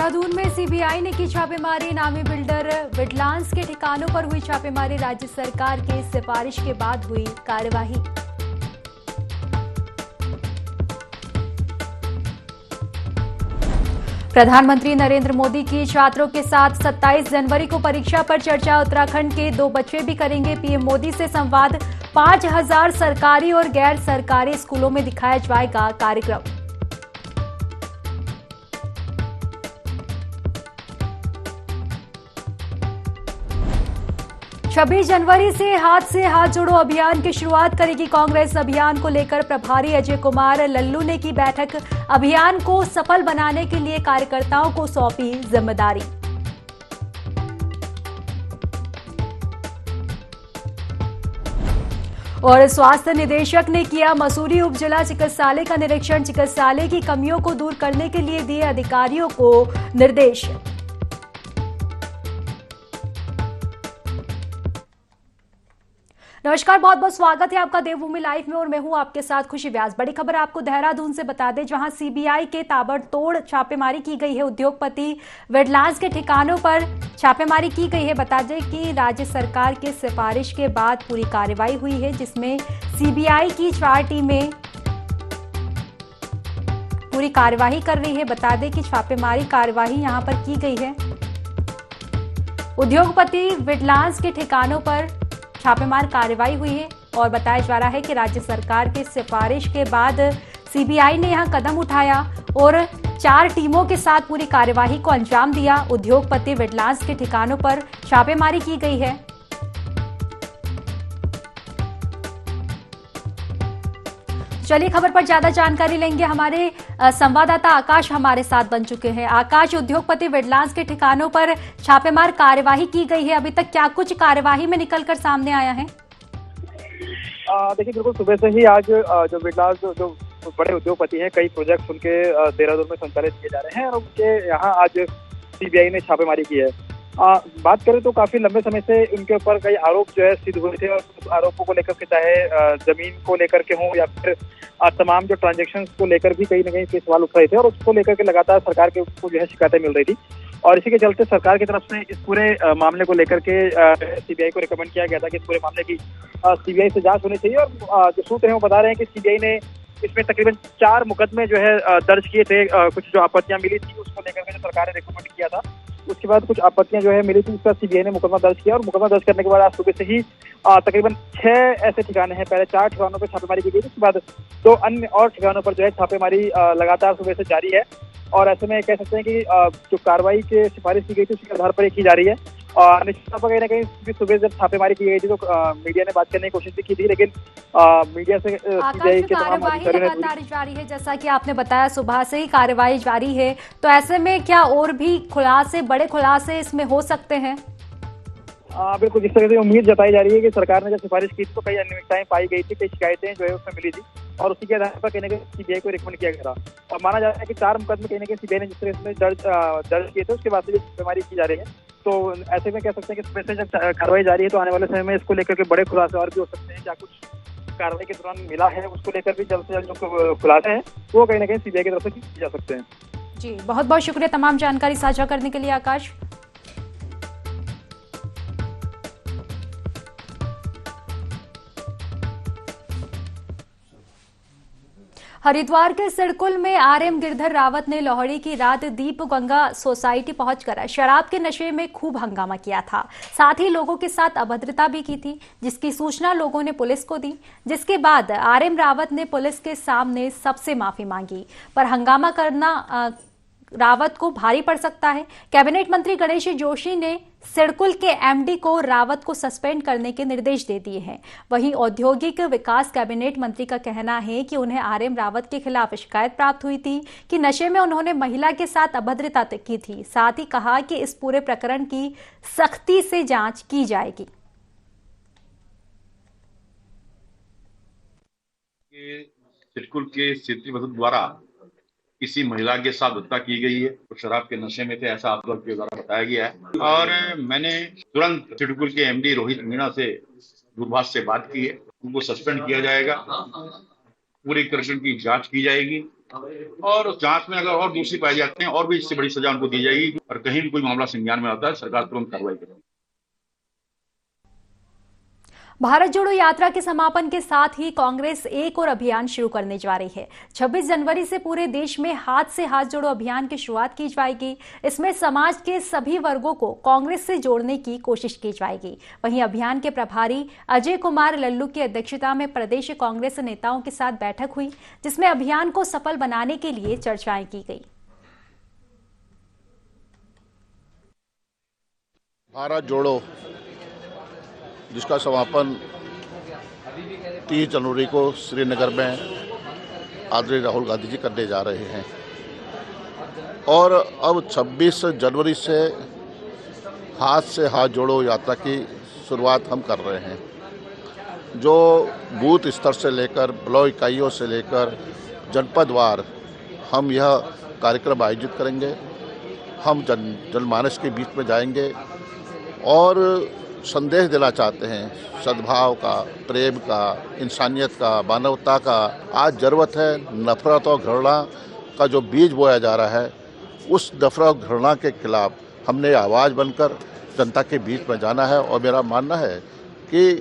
देहरादून में सीबीआई ने की छापेमारी। नामी बिल्डर विजिलेंस के ठिकानों पर हुई छापेमारी। राज्य सरकार की सिफारिश के बाद हुई कार्यवाही। प्रधानमंत्री नरेंद्र मोदी की छात्रों के साथ 27 जनवरी को परीक्षा पर चर्चा। उत्तराखंड के 2 बच्चे भी करेंगे पीएम मोदी से संवाद। 5000 सरकारी और गैर सरकारी स्कूलों में दिखाया जाएगा कार्यक्रम। छब्बीस जनवरी से हाथ जोड़ो अभियान की शुरुआत करेगी कांग्रेस। अभियान को लेकर प्रभारी अजय कुमार लल्लू ने की बैठक। अभियान को सफल बनाने के लिए कार्यकर्ताओं को सौंपी जिम्मेदारी। और स्वास्थ्य निदेशक ने किया मसूरी उप जिला चिकित्सालय का निरीक्षण। चिकित्सालय की कमियों को दूर करने के लिए दिए अधिकारियों को निर्देश। नमस्कार, बहुत बहुत स्वागत है आपका देवभूमि लाइव में और मैं हूं आपके साथ खुशी व्यास। बड़ी खबर आपको देहरादून से बता दें, जहां सीबीआई के ताबड़तोड़ छापेमारी की गई है। उद्योगपति विजिलेंस के ठिकानों पर छापेमारी की गई है। बता दें कि राज्य सरकार के सिफारिश के बाद पूरी कार्रवाई हुई है, जिसमें सीबीआई की 4 टीमें पूरी कार्यवाही कर रही है। बता दें कि छापेमारी कार्यवाही यहां पर की गई है। उद्योगपति विजिलेंस के ठिकानों पर छापेमार कार्रवाई हुई है और बताया जा रहा है कि राज्य सरकार की सिफारिश के बाद सीबीआई ने यहां कदम उठाया और 4 टीमों के साथ पूरी कार्यवाही को अंजाम दिया। उद्योगपति विजिलेंस के ठिकानों पर छापेमारी की गई है। चलिए खबर पर ज्यादा जानकारी लेंगे। हमारे संवाददाता आकाश हमारे साथ बन चुके हैं। आकाश, उद्योगपति विजिलेंस के ठिकानों पर छापेमार कार्यवाही की गई है। अभी तक क्या कुछ कार्यवाही में निकलकर सामने आया है? देखिए, बिल्कुल सुबह से ही आज जो विजिलेंस जो बड़े उद्योगपति हैं, कई प्रोजेक्ट उनके देहरादून में संचालित किए जा रहे हैं और उनके यहाँ आज सीबीआई ने छापेमारी की है। बात करें तो काफी लंबे समय से उनके ऊपर कई आरोप जो है सिद्ध हुए थे और उस आरोपों को लेकर के चाहे जमीन को लेकर के हों या फिर तमाम जो ट्रांजैक्शंस को लेकर भी कहीं ना कहीं के सवाल उठ रहे थे और उसको लेकर के लगातार सरकार के को जो है शिकायतें मिल रही थी। और इसी के चलते सरकार की तरफ से इस पूरे मामले को लेकर के सीबीआई को रिकमेंड किया गया था कि इस पूरे मामले की सीबीआई से जांच होनी चाहिए। और जो सूत्र हैं वो बता रहे हैं कि सीबीआई ने इसमें तकरीबन 4 मुकदमे जो है दर्ज किए थे। कुछ जो आपत्तियां मिली थी उसको लेकर के जो सरकार ने रिकमेंड किया था, उसके बाद कुछ आपत्तियां जो है मिली थी, उसका सीबीआई ने मुकदमा दर्ज किया। और मुकदमा दर्ज करने के बाद आज सुबह से ही तकरीबन 6 ऐसे ठिकाने हैं। पहले 4 ठिकानों पर छापेमारी की गई थी, उसके बाद 2 अन्य और ठिकानों पर जो है छापेमारी लगातार सुबह से जारी है। और ऐसे में कह सकते हैं कि जो कार्रवाई की सिफारिश की गई थी उसके आधार पर की जा रही है। और निश्चित तौर पर कहीं ना कहीं सुबह जब छापेमारी की गई थी तो मीडिया ने बात करने की कोशिश भी की थी, लेकिन मीडिया से सीबीआई के तमाम अधिकारियों ने लगातार जारी है। जैसा कि आपने बताया, सुबह से ही कार्रवाई जारी है, तो ऐसे में क्या और भी खुलासे, बड़े खुलासे इसमें हो सकते हैं? बिल्कुल, जिस तरह से उम्मीद जताई जा रही है कि सरकार ने जब सिफारिश की थी तो कई अनियमितताएं पाई गई थी, कई शिकायतें जो है उसमें मिली थी और उसी के आधार पर कहीं ना कहीं सीबीआई को रिकमेंड किया गया था। और माना जा रहा है कि 4 मुकदमे कहीं ना कहीं सीबीआई ने जिस तरह से दर्ज किए थे उसके बाद से जो छापेमारी की जा रही है, तो ऐसे में कह सकते हैं कि सुबह से जब कार्रवाई जारी है तो आने वाले समय में इसको लेकर के बड़े खुलासे और भी हो सकते हैं। क्या कुछ कार्रवाई के दौरान मिला है उसको लेकर भी जल्द से जल्द जो खुलासे हैं वो कहीं ना कहीं सीबीआई की तरफ से किए जा सकते हैं। जी, बहुत बहुत शुक्रिया तमाम जानकारी साझा करने के लिए आकाश। हरिद्वार के सिडकुल में आरएम गिरधर रावत ने लोहड़ी की रात दीप गंगा सोसाइटी पहुंचकर शराब के नशे में खूब हंगामा किया था। साथ ही लोगों के साथ अभद्रता भी की थी, जिसकी सूचना लोगों ने पुलिस को दी। जिसके बाद आरएम रावत ने पुलिस के सामने सबसे माफी मांगी, पर हंगामा करना रावत को भारी पड़ सकता है। कैबिनेट मंत्री गणेश जोशी ने सिडकुल के एमडी को रावत को सस्पेंड करने के निर्देश दे दिए हैं। वहीं औद्योगिक विकास कैबिनेट मंत्री का कहना है कि उन्हें आरएम रावत के खिलाफ शिकायत प्राप्त हुई थी कि नशे में उन्होंने महिला के साथ अभद्रता की थी। साथ ही कहा कि इस पूरे प्रकरण की सख्ती से जांच की जाएगी। सिडकुल के सिटी वसुद द्वारा किसी महिला के साथ हत्या की गई है, तो शराब के नशे में थे, ऐसा आरोप के द्वारा बताया गया है। और मैंने तुरंत सिडकुल के एमडी रोहित मीणा से दूरभाष से बात की है, उनको सस्पेंड किया जाएगा पूरी प्रकरण की जांच की जाएगी और उस जांच में अगर और दोषी पाए जाते हैं और भी इससे बड़ी सजा उनको दी जाएगी और कहीं भी कोई मामला संज्ञान में आता है सरकार तुरंत कार्रवाई करेगी। भारत जोड़ो यात्रा के समापन के साथ ही कांग्रेस एक और अभियान शुरू करने जा रही है। 26 जनवरी से पूरे देश में हाथ से हाथ जोड़ो अभियान की शुरुआत की जाएगी। इसमें समाज के सभी वर्गों को कांग्रेस से जोड़ने की कोशिश की जाएगी। वहीं अभियान के प्रभारी अजय कुमार लल्लू की अध्यक्षता में प्रदेश कांग्रेस नेताओं के साथ बैठक हुई, जिसमें अभियान को सफल बनाने के लिए चर्चाएं की गई। भारत जोड़ो जिसका समापन 30 जनवरी को श्रीनगर में आदरणीय राहुल गांधी जी करने जा रहे हैं और अब 26 जनवरी से हाथ से हाथ जोड़ो यात्रा की शुरुआत हम कर रहे हैं, जो बूथ स्तर से लेकर ब्लॉक इकाइयों से लेकर जनपदवार हम यह कार्यक्रम आयोजित करेंगे। हम जनमानस के बीच में जाएंगे और संदेश देना चाहते हैं सद्भाव का, प्रेम का, इंसानियत का, मानवता का। आज जरूरत है नफरत और घृणा का जो बीज बोया जा रहा है, उस नफरत और घृणा के खिलाफ हमने आवाज़ बनकर जनता के बीच में जाना है और मेरा मानना है कि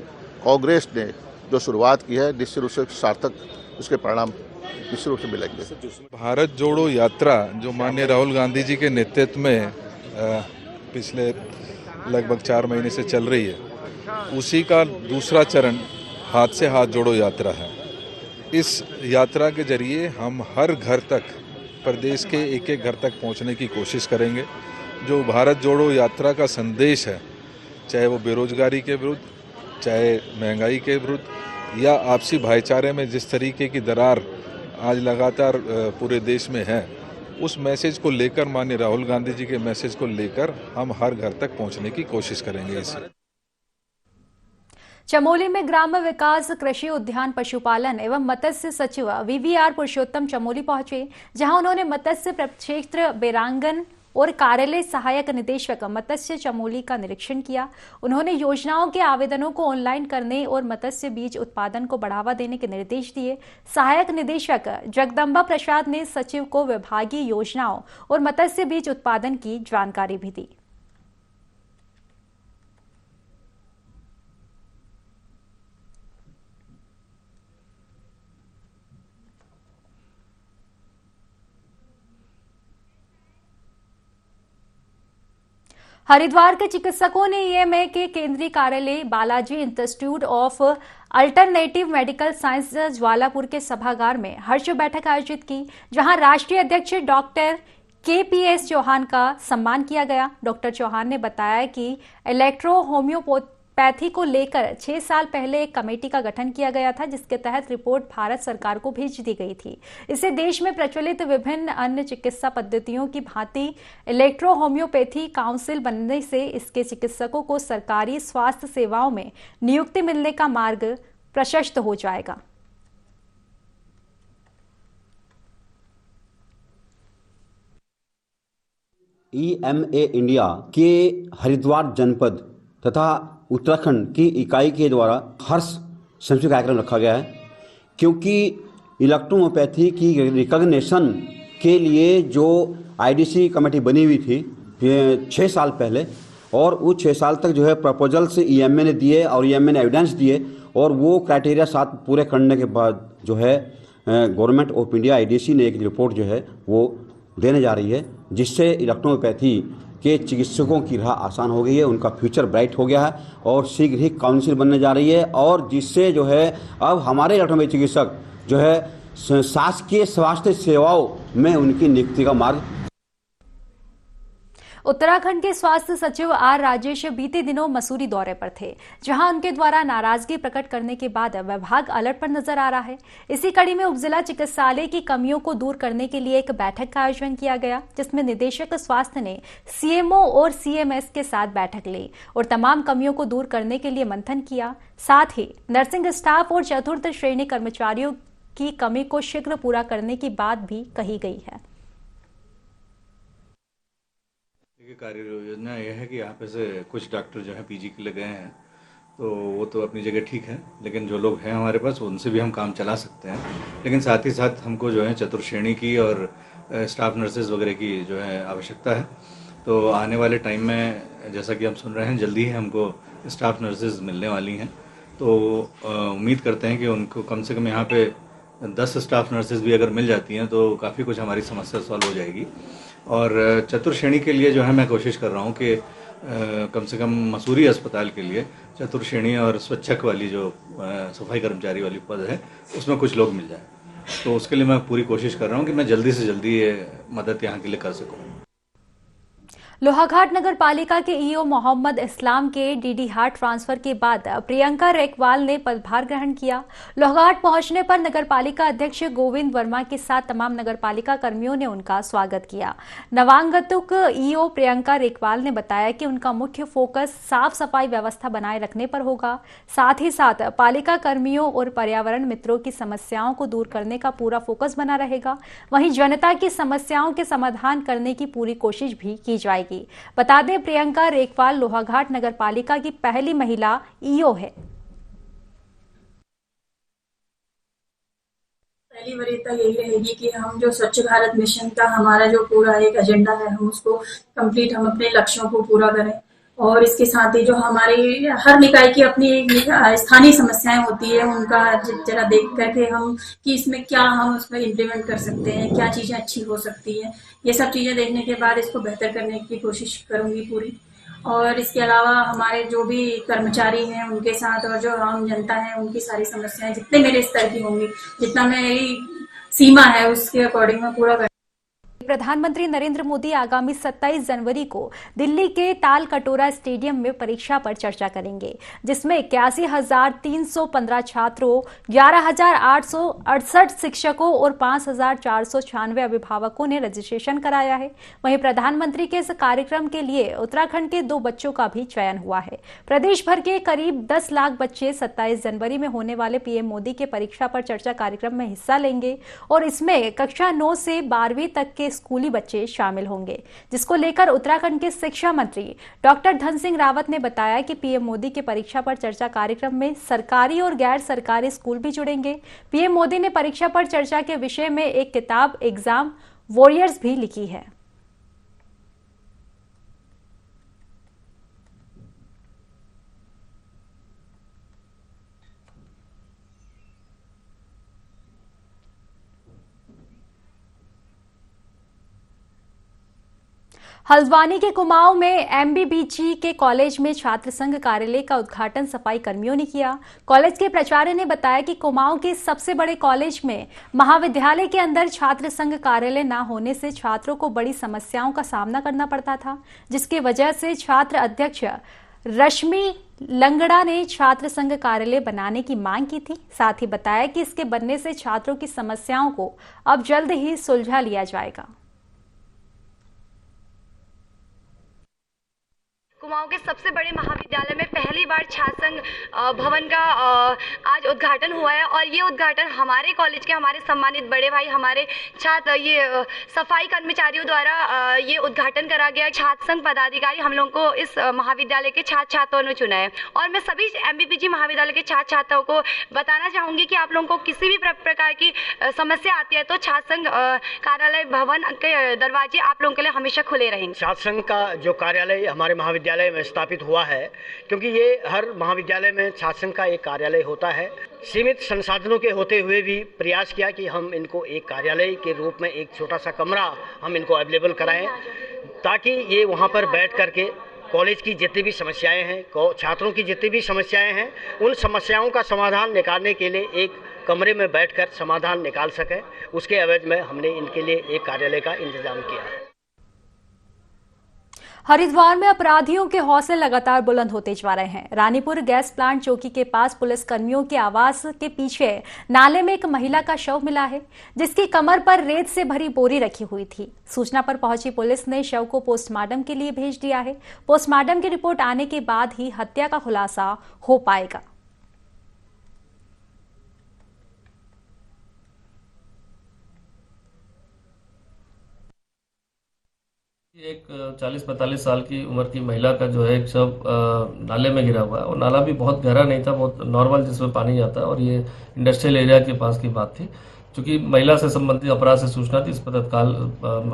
कांग्रेस ने जो शुरुआत की है निश्चित रूप से सार्थक उसके परिणाम निश्चित रूप से मिलेंगे। भारत जोड़ो यात्रा जो माननीय राहुल गांधी जी के नेतृत्व में पिछले लगभग 4 महीने से चल रही है, उसी का दूसरा चरण हाथ से हाथ जोड़ो यात्रा है। इस यात्रा के जरिए हम हर घर तक, प्रदेश के एक एक घर तक पहुंचने की कोशिश करेंगे। जो भारत जोड़ो यात्रा का संदेश है, चाहे वो बेरोजगारी के विरुद्ध, चाहे महंगाई के विरुद्ध या आपसी भाईचारे में जिस तरीके की दरार आज लगातार पूरे देश में है, उस मैसेज को लेकर, माननीय राहुल गांधी जी के मैसेज को लेकर हम हर घर तक पहुंचने की कोशिश करेंगे। इसे चमोली में ग्राम्य विकास, कृषि, उद्यान, पशुपालन एवं मत्स्य सचिव वीवीआर पुरुषोत्तम चमोली पहुंचे, जहां उन्होंने मत्स्य प्रक्षेत्र बेरांगन और कार्यालय सहायक निदेशक मत्स्य चमोली का निरीक्षण किया। उन्होंने योजनाओं के आवेदनों को ऑनलाइन करने और मत्स्य बीज उत्पादन को बढ़ावा देने के निर्देश दिए। सहायक निदेशक जगदम्बा प्रसाद ने सचिव को विभागीय योजनाओं और मत्स्य बीज उत्पादन की जानकारी भी दी। हरिद्वार के चिकित्सकों ने ईएमए के केंद्रीय कार्यालय Balaji institute of alternative medical science Jwalapur के सभागार में हर्ष बैठक आयोजित की, जहां राष्ट्रीय अध्यक्ष डॉक्टर केपीएस चौहान का सम्मान किया गया। डॉक्टर चौहान ने बताया कि इलेक्ट्रो होम्योपैथी को लेकर 6 साल पहले एक कमेटी का गठन किया गया था, जिसके तहत रिपोर्ट भारत सरकार को भेज दी गई थी। इसे देश में प्रचलित विभिन्न अन्य चिकित्सा पद्धतियों की भांति इलेक्ट्रो होम्योपैथी काउंसिल बनने से इसके चिकित्सकों को सरकारी स्वास्थ्य सेवाओं में नियुक्ति मिलने का मार्ग प्रशस्त हो जाएगा। ईएमए इंडिया के हरिद्वार जनपद तथा उत्तराखंड की इकाई के द्वारा हर्ष संस्कृत कार्यक्रम रखा गया है, क्योंकि इलेक्ट्रोहोम्योपैथी की रिकॉग्निशन के लिए जो आईडीसी कमेटी बनी हुई थी 6 साल पहले, और वो 6 साल तक जो है प्रपोजल्स ईएमए ने दिए और ईएमए ने एविडेंस दिए, और वो क्राइटेरिया 7 पूरे करने के बाद जो है गवर्नमेंट ऑफ इंडिया आईडीसी ने एक रिपोर्ट जो है वो देने जा रही है, जिससे इलेक्ट्रोहोम्योपैथी के चिकित्सकों की राह आसान हो गई है, उनका फ्यूचर ब्राइट हो गया है और शीघ्र ही काउंसिल बनने जा रही है, और जिससे जो है अब हमारे इलेक्ट्रोहोम्योपैथी चिकित्सक जो है शासकीय स्वास्थ्य सेवाओं में उनकी नियुक्ति का मार्ग। उत्तराखंड के स्वास्थ्य सचिव आर राजेश बीते दिनों मसूरी दौरे पर थे, जहां उनके द्वारा नाराजगी प्रकट करने के बाद विभाग अलर्ट पर नजर आ रहा है। इसी कड़ी में उपजिला चिकित्सालय की कमियों को दूर करने के लिए एक बैठक का आयोजन किया गया, जिसमें निदेशक स्वास्थ्य ने सीएमओ और सीएमएस के साथ बैठक ली और तमाम कमियों को दूर करने के लिए मंथन किया। साथ ही नर्सिंग स्टाफ और चतुर्थ श्रेणी कर्मचारियों की कमी को शीघ्र पूरा करने की बात भी कही गई है। कार्य योजना यह है कि यहाँ पे से कुछ डॉक्टर जो है पीजी के लिए गए हैं तो वो तो अपनी जगह ठीक है, लेकिन जो लोग हैं हमारे पास उनसे भी हम काम चला सकते हैं। लेकिन साथ ही साथ हमको जो है चतुर्श्रेणी की और स्टाफ नर्सेज वगैरह की जो है आवश्यकता है। तो आने वाले टाइम में जैसा कि हम सुन रहे हैं जल्दी ही हमको स्टाफ नर्सेज मिलने वाली हैं। तो उम्मीद करते हैं कि उनको कम से कम यहाँ पे 10 स्टाफ नर्सेज भी अगर मिल जाती हैं तो काफ़ी कुछ हमारी समस्या सॉल्व हो जाएगी। और चतुर्श्रेणी के लिए जो है मैं कोशिश कर रहा हूँ कि कम से कम मसूरी अस्पताल के लिए चतुर्श्रेणी और स्वच्छक वाली जो सफाई कर्मचारी वाली पद है उसमें कुछ लोग मिल जाए। तो उसके लिए मैं पूरी कोशिश कर रहा हूँ कि मैं जल्दी से जल्दी ये मदद यहाँ के लिए कर सकूँ। लोहाघाट नगर पालिका के ईओ मोहम्मद इस्लाम के डीडीहाट ट्रांसफर के बाद प्रियंका रेकवाल ने पदभार ग्रहण किया। लोहाघाट पहुंचने पर नगर पालिका अध्यक्ष गोविंद वर्मा के साथ तमाम नगर पालिका कर्मियों ने उनका स्वागत किया। नवागंतुक ईओ प्रियंका रेकवाल ने बताया कि उनका मुख्य फोकस साफ सफाई व्यवस्था बनाए रखने पर होगा। साथ ही साथ पालिका कर्मियों और पर्यावरण मित्रों की समस्याओं को दूर करने का पूरा फोकस बना रहेगा। वहीं जनता की समस्याओं के समाधान करने की पूरी कोशिश भी की जाएगी। बता दें, प्रियंका रेकवाल लोहाघाट नगर पालिका की पहली महिला ईओ है। पहली वरीयता यही रहेगी कि हम जो स्वच्छ भारत मिशन का हमारा जो पूरा एक एजेंडा है हम उसको कंप्लीट, हम अपने लक्ष्यों को पूरा करें। और इसके साथ ही जो हमारी हर निकाय की अपनी स्थानीय समस्याएं होती है उनका जरा देख करके हम कि इसमें क्या हम उसमें इम्प्लीमेंट कर सकते हैं, क्या चीजें अच्छी हो सकती हैं, ये सब चीजें देखने के बाद इसको बेहतर करने की कोशिश करूंगी पूरी। और इसके अलावा हमारे जो भी कर्मचारी हैं उनके साथ और जो आम जनता है उनकी सारी समस्याएं जितने मेरे स्तर की होंगी, जितना मेरी सीमा है उसके अकॉर्डिंग मैं पूरा प्रधानमंत्री नरेंद्र मोदी आगामी 27 जनवरी को दिल्ली के ताल कटोरा स्टेडियम में परीक्षा पर चर्चा करेंगे, जिसमें 81,315 छात्रों, 11,868 शिक्षकों और 5,496 अभिभावकों ने रजिस्ट्रेशन कराया है। वहीं प्रधानमंत्री के इस कार्यक्रम के लिए उत्तराखंड के 2 बच्चों का भी चयन हुआ है। प्रदेश भर के करीब 10 लाख बच्चे 27 जनवरी में होने वाले पीएम मोदी के परीक्षा पर चर्चा कार्यक्रम में हिस्सा लेंगे और इसमें कक्षा 9 से 12वीं तक के स्कूली बच्चे शामिल होंगे, जिसको लेकर उत्तराखंड के शिक्षा मंत्री डॉक्टर धन सिंह रावत ने बताया कि पीएम मोदी के परीक्षा पर चर्चा कार्यक्रम में सरकारी और गैर सरकारी स्कूल भी जुड़ेंगे। पीएम मोदी ने परीक्षा पर चर्चा के विषय में एक किताब एग्जाम वॉरियर्स भी लिखी है। हल्द्वानी के कुमाऊं में एमबीबीजी के कॉलेज में छात्र संघ कार्यालय का उद्घाटन सफाई कर्मियों ने किया। कॉलेज के प्राचार्य ने बताया कि कुमाऊं के सबसे बड़े कॉलेज में महाविद्यालय के अंदर छात्र संघ कार्यालय न होने से छात्रों को बड़ी समस्याओं का सामना करना पड़ता था, जिसकी वजह से छात्र अध्यक्ष रश्मि लंगड़ा ने छात्र संघ कार्यालय बनाने की मांग की थी। साथ ही बताया कि इसके बनने से छात्रों की समस्याओं को अब जल्द ही सुलझा लिया जाएगा। कुमाऊं के सबसे बड़े महाविद्यालय में पहली बार छात्र संघ भवन का आज उद्घाटन हुआ है और ये उद्घाटन हमारे कॉलेज के हमारे सम्मानित बड़े भाई हमारे छात्र ये सफाई कर्मचारियों द्वारा ये उद्घाटन करा गया। छात्र संघ पदाधिकारी हम लोगों को इस महाविद्यालय के छात्र छात्राओं ने चुना है और मैं सभी एमबीबीजी महाविद्यालय के छात्र छात्राओं को बताना चाहूंगी कि आप लोगों को किसी भी प्रकार की समस्या आती है तो छात्र संघ कार्यालय भवन के दरवाजे आप लोगों के लिए हमेशा खुले रहेंगे। छात्र संघ का जो कार्यालय हमारे महाविद्यालय में स्थापित हुआ है, क्योंकि ये हर महाविद्यालय में छात्र संघ का एक कार्यालय होता है। सीमित संसाधनों के होते हुए भी प्रयास किया कि हम इनको एक कार्यालय के रूप में एक छोटा सा कमरा हम इनको अवेलेबल कराएं, ताकि ये वहाँ पर बैठ करके कॉलेज की जितनी भी समस्याएं हैं, छात्रों की जितनी भी समस्याएं हैं, उन समस्याओं का समाधान निकालने के लिए एक कमरे में बैठकर समाधान निकाल सकें। उसके एवज में हमने इनके लिए एक कार्यालय का इंतजाम किया है। हरिद्वार में अपराधियों के हौसले लगातार बुलंद होते जा रहे हैं। रानीपुर गैस प्लांट चौकी के पास पुलिस कर्मियों के आवास के पीछे नाले में एक महिला का शव मिला है, जिसकी कमर पर रेत से भरी बोरी रखी हुई थी। सूचना पर पहुंची पुलिस ने शव को पोस्टमार्टम के लिए भेज दिया है। पोस्टमार्टम की रिपोर्ट आने के बाद ही हत्या का खुलासा हो पाएगा। एक 40-45 साल की उम्र की महिला का जो है एक शव नाले में गिरा हुआ है और नाला भी बहुत गहरा नहीं था, बहुत नॉर्मल जिसमें पानी जाता है और ये इंडस्ट्रियल एरिया के पास की बात थी। चूंकि महिला से संबंधित अपराध से सूचना थी, इस पर तत्काल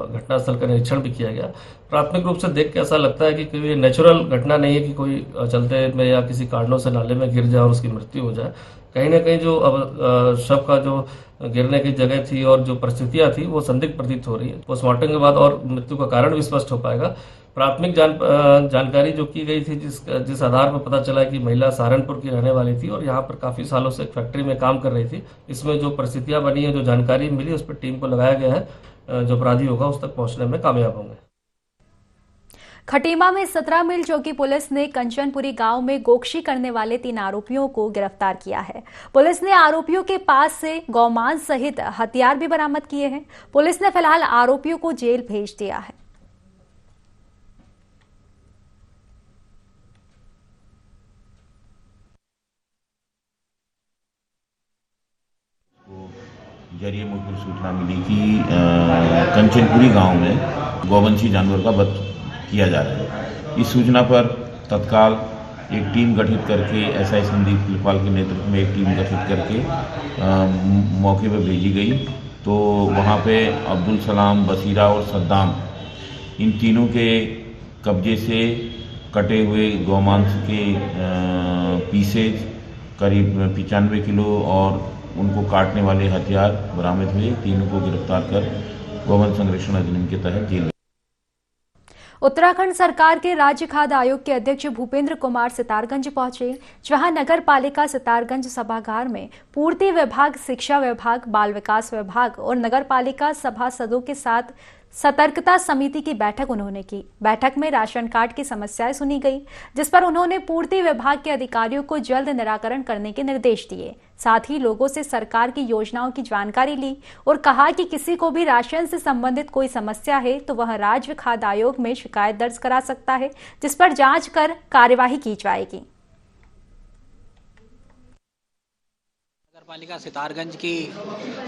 घटनास्थल का निरीक्षण भी किया गया। प्राथमिक रूप से देख के ऐसा लगता है कि ये नेचुरल घटना नहीं है कि कोई चलते में या किसी कारणों से नाले में गिर जाए और उसकी मृत्यु हो जाए। कहीं ना कहीं जो अब शव का जो गिरने की जगह थी और जो परिस्थितियां थी वो संदिग्ध प्रतीत हो रही है। पोस्टमार्टम के बाद और मृत्यु का कारण भी स्पष्ट हो पाएगा। प्राथमिक जानकारी जो की गई थी, जिस आधार पर पता चला कि महिला सहारनपुर की रहने वाली थी और यहाँ पर काफी सालों से एक फैक्ट्री में काम कर रही थी। इसमें जो परिस्थितियां बनी है, जो जानकारी मिली, उस पर टीम को लगाया गया है। जो अपराधी होगा उस तक पहुंचने में कामयाब होंगे। खटीमा में 17 मील चौकी पुलिस ने कंचनपुरी गांव में गोकशी करने वाले 3 आरोपियों को गिरफ्तार किया है। पुलिस ने आरोपियों के पास से गौमांस सहित हथियार भी बरामद किए हैं। पुलिस ने फिलहाल आरोपियों को जेल भेज दिया है। जरिए मुझको सूचना मिली कि कंचनपुरी गांव में गौवंशी जानवर का वध किया जा रहा है। इस सूचना पर तत्काल एक टीम गठित करके एसआई संदीप लिपाल के नेतृत्व में एक टीम गठित करके मौके पर भेजी गई। तो वहाँ पे अब्दुल सलाम, बसीरा और सद्दाम, इन तीनों के कब्जे से कटे हुए गौमांस के पीसेज करीब 95 किलो और उनको काटने वाले हथियार बरामद हुए। तीनों को गिरफ्तार कर गौवंश संरक्षण अधिनियम के तहत जेल। उत्तराखंड सरकार के राज्य खाद्य आयोग के अध्यक्ष भूपेंद्र कुमार सितारगंज पहुंचे, जहां नगर पालिका सितारगंज सभागार में पूर्ति विभाग, शिक्षा विभाग, बाल विकास विभाग और नगर पालिका सभासदों के साथ सतर्कता समिति की बैठक उन्होंने की। बैठक में राशन कार्ड की समस्याएं सुनी गई, जिस पर उन्होंने पूर्ति विभाग के अधिकारियों को जल्द निराकरण करने के निर्देश दिए। साथ ही लोगों से सरकार की योजनाओं की जानकारी ली और कहा कि किसी को भी राशन से संबंधित कोई समस्या है तो वह राज्य खाद्य आयोग में शिकायत दर्ज करा सकता है, जिस पर जांच कर कार्यवाही की जाएगी। नगर पालिका सितारगंज की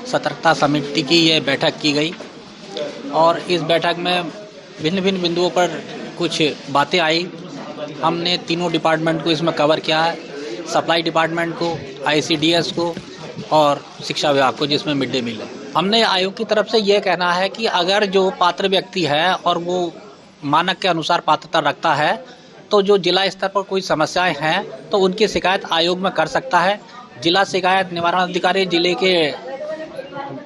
सतर्कता समिति की यह बैठक की गई और इस बैठक में भिन्न भिन्न बिंदुओं पर कुछ बातें आई। हमने तीनों डिपार्टमेंट को इसमें कवर किया है, सप्लाई डिपार्टमेंट को, आईसीडीएस को और शिक्षा विभाग को, जिसमें मिड डे मील है। हमने आयोग की तरफ से यह कहना है कि अगर जो पात्र व्यक्ति है और वो मानक के अनुसार पात्रता रखता है तो जो जिला स्तर पर कोई समस्याएं हैं तो उनकी शिकायत आयोग में कर सकता है। जिला शिकायत निवारण अधिकारी जिले के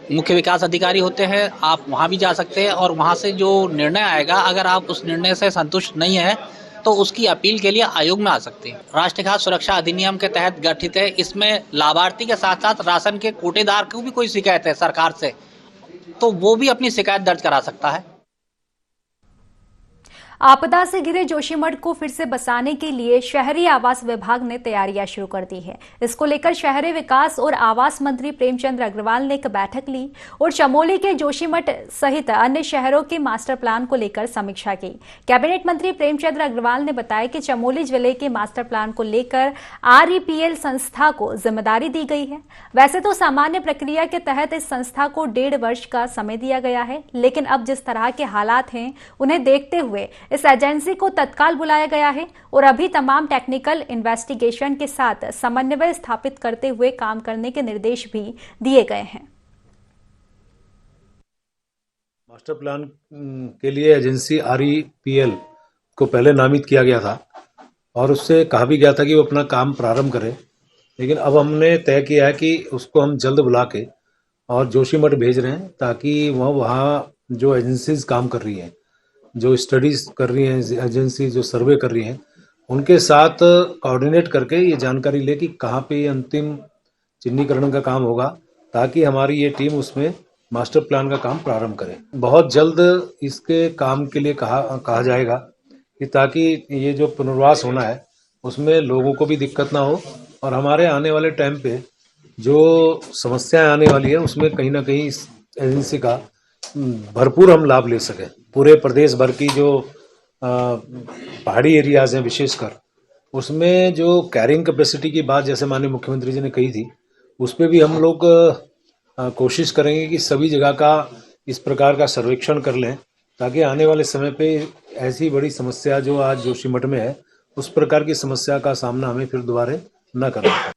मुख्य विकास अधिकारी होते हैं, आप वहां भी जा सकते हैं और वहां से जो निर्णय आएगा, अगर आप उस निर्णय से संतुष्ट नहीं है तो उसकी अपील के लिए आयोग में आ सकते हैं। राष्ट्रीय खाद्य सुरक्षा अधिनियम के तहत गठित है। इसमें लाभार्थी के साथ साथ राशन के कोटेदार को भी कोई शिकायत है सरकार से तो वो भी अपनी शिकायत दर्ज करा सकता है। आपदा से घिरे जोशीमठ को फिर से बसाने के लिए शहरी आवास विभाग ने तैयारियां शुरू कर दी है। इसको लेकर शहरी विकास और आवास मंत्री प्रेमचंद अग्रवाल ने एक बैठक ली और चमोली के जोशीमठ सहित अन्य शहरों के मास्टर प्लान को लेकर समीक्षा की। कैबिनेट मंत्री प्रेमचंद अग्रवाल ने बताया कि चमोली जिले के मास्टर प्लान को लेकर REPL संस्था को जिम्मेदारी दी गई है। वैसे तो सामान्य प्रक्रिया के तहत इस संस्था को 1.5 वर्ष का समय दिया गया है, लेकिन अब जिस तरह के हालात हैं उन्हें देखते हुए इस एजेंसी को तत्काल बुलाया गया है और अभी तमाम टेक्निकल इन्वेस्टिगेशन के साथ समन्वय स्थापित करते हुए काम करने के निर्देश भी दिए गए हैं। मास्टर प्लान के लिए एजेंसी REPL को पहले नामित किया गया था और उससे कहा भी गया था कि वो अपना काम प्रारंभ करे, लेकिन अब हमने तय किया है कि उसको हम जल्द बुला के और जोशीमठ भेज रहे हैं ताकि वहाँ जो एजेंसीज काम कर रही हैं, जो स्टडीज कर रही हैं, एजेंसी जो सर्वे कर रही हैं, उनके साथ कोऑर्डिनेट करके ये जानकारी ले कि कहाँ पे अंतिम चिन्हीकरण का काम होगा ताकि हमारी ये टीम उसमें मास्टर प्लान का काम प्रारंभ करे। बहुत जल्द इसके काम के लिए कहा जाएगा कि ताकि ये जो पुनर्वास होना है उसमें लोगों को भी दिक्कत ना हो और हमारे आने वाले टाइम पे जो समस्याएं आने वाली है उसमें कहीं ना कहीं इस एजेंसी का भरपूर हम लाभ ले सकें। पूरे प्रदेश भर की जो पहाड़ी एरियाज हैं विशेषकर, उसमें जो कैरिंग कैपेसिटी की बात जैसे माननीय मुख्यमंत्री जी ने कही थी, उस पर भी हम लोग कोशिश करेंगे कि सभी जगह का इस प्रकार का सर्वेक्षण कर लें ताकि आने वाले समय पे ऐसी बड़ी समस्या जो आज जोशीमठ में है, उस प्रकार की समस्या का सामना हमें फिर दोबारा न करना पड़े।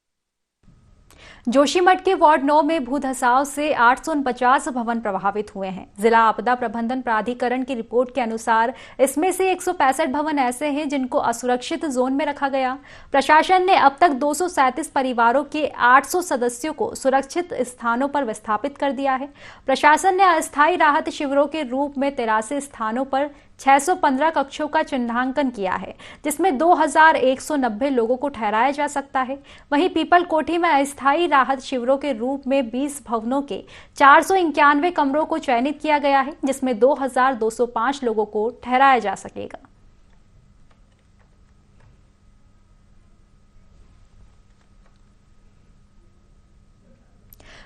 जोशीमठ के वार्ड 9 में भूधसाव से 849 भवन प्रभावित हुए हैं। जिला आपदा प्रबंधन प्राधिकरण की रिपोर्ट के अनुसार इसमें से 165 भवन ऐसे हैं जिनको असुरक्षित जोन में रखा गया। प्रशासन ने अब तक 237 परिवारों के 800 सदस्यों को सुरक्षित स्थानों पर विस्थापित कर दिया है। प्रशासन ने अस्थायी राहत शिविरों के रूप में 83 स्थानों पर 615 कक्षों का चिन्हांकन किया है, जिसमें 2190 लोगों को ठहराया जा सकता है। वहीं पीपल कोठी में अस्थायी राहत शिविरों के रूप में 20 भवनों के 491 कमरों को चयनित किया गया है, जिसमें 2205 लोगों को ठहराया जा सकेगा।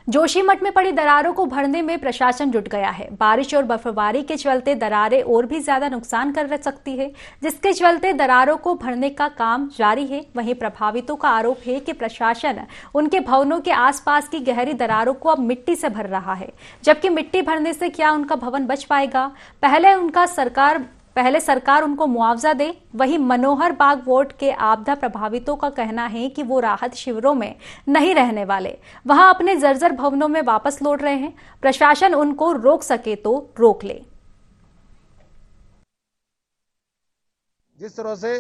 जोशीमठ में पड़ी दरारों को भरने में प्रशासन जुट गया है। बारिश और बर्फबारी के चलते दरारें और भी ज्यादा नुकसान कर सकती है, जिसके चलते दरारों को भरने का काम जारी है। वहीं प्रभावितों का आरोप है कि प्रशासन उनके भवनों के आसपास की गहरी दरारों को अब मिट्टी से भर रहा है, जबकि मिट्टी भरने से क्या उनका भवन बच पाएगा। पहले सरकार उनको मुआवजा दे। वहीं मनोहर बाग वार्ड के आपदा प्रभावितों का कहना है कि वो राहत शिविरों में नहीं रहने वाले, वहां अपने जर्जर भवनों में वापस लौट रहे हैं। प्रशासन उनको रोक सके तो रोक ले। जिस तरह से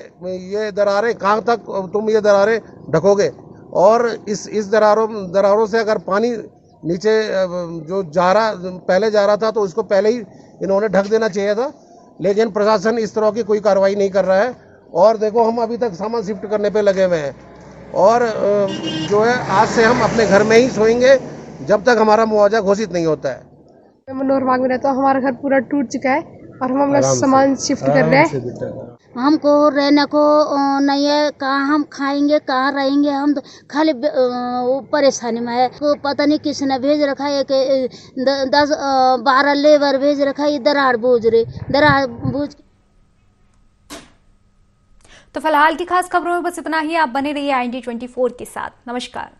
ये दरारें कहां तक तुम ये दरारें ढकोगे, और इस दरारों से अगर पानी नीचे जो पहले जा रहा था तो उसको पहले ही इन्होंने ढक देना चाहिए था, लेकिन प्रशासन इस तरह की कोई कार्रवाई नहीं कर रहा है। और देखो हम अभी तक सामान शिफ्ट करने पे लगे हुए हैं, और जो है आज से हम अपने घर में ही सोएंगे जब तक हमारा मुआवजा घोषित नहीं होता है। मनोहर बाग में रहता हूँ, हमारा घर पूरा टूट चुका है और हम अपना सामान शिफ्ट कर रहे हैं। हमको रहने को नहीं है, कहाँ हम खाएंगे, कहाँ रहेंगे, हम तो खाली परेशानी में है। तो पता नहीं किसने भेज रखा है कि 10-12 लेबर भेज रखा है, दरार बूझ। तो फिलहाल की खास खबरों में बस इतना ही। आप बने रहिए IND24 के साथ। नमस्कार।